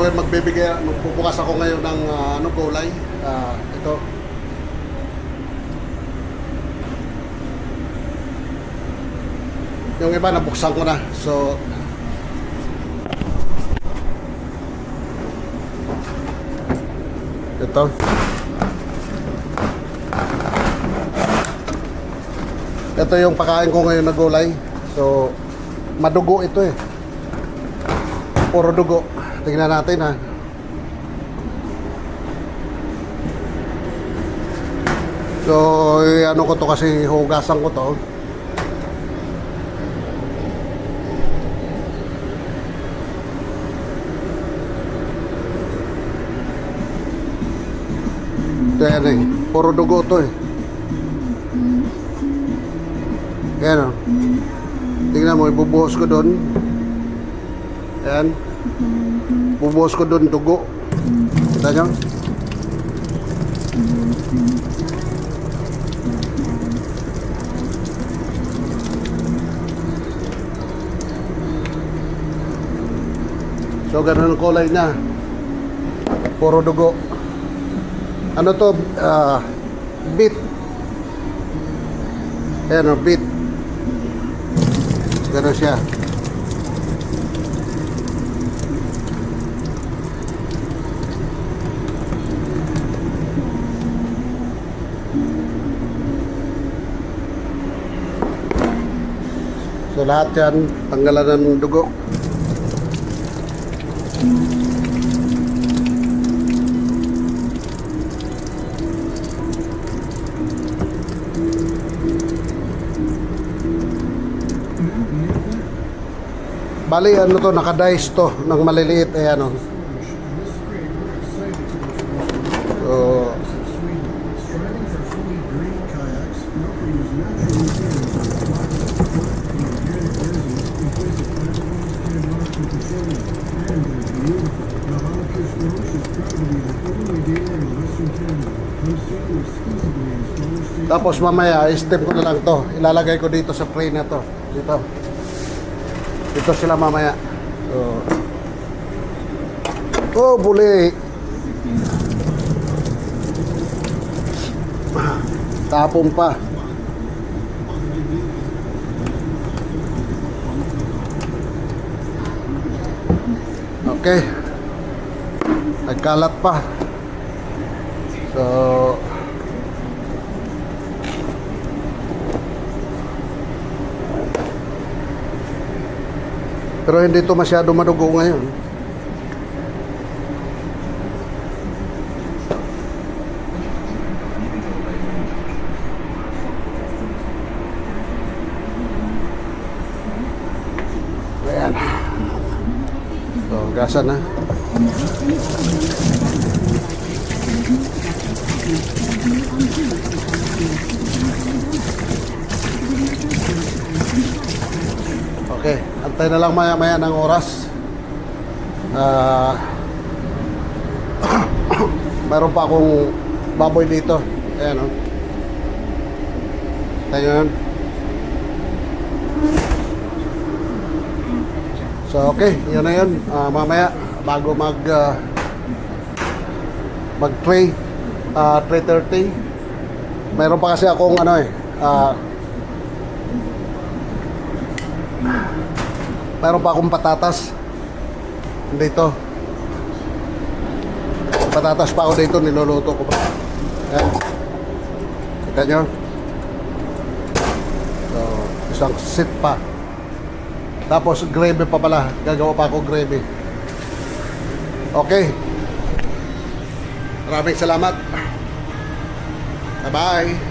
magbubukas ako ngayon ng gulay. Ito. Yung iba nabuksan ko na. So ito. Ito yung pakain ko ngayon na gulay. So madugo ito eh. Puro dugo. Tingnan natin ha. So ano ko to kasi hugasan ko to. Yan eh, puro dugo to eh. Yan o. Tingnan mo, ibubuhos ko doon. Yan. Bubuhos ko doon dugo. Kita nyo? So ganun ang kulay niya. Puro dugo. Ano to? Beet. Ayan o, beet. Gano'n siya. So lahat yan, tanggalan ng dugo. Bali, ano to, naka-dice to ng maliliit, ayan o. So tapos mamaya, i-stem ko na lang to. Ilalagay ko dito sa tray na to. Dito sila mamaya. Oh, buli. Tapon pa. Okay. Nagkalat pa. So pero hindi ito masyado madugo ngayon. Ayan. So, gasan na. Okay, antay na lang maya-maya ng oras. Mayroon pa akong baboy dito. Ayan o. Ayan. So okay, yun na yun. Mamaya bago mag-tray 3:30. Mayroon pa kasi akong ano eh mayroon pa akong patatas dito. Patatas pa ako dito, niluluto ko pa. Ayan. Kita nyo? So, isang sit pa. Tapos gravy pa pala. Gagawa pa ako gravy. Okay. Maraming salamat. Bye-bye.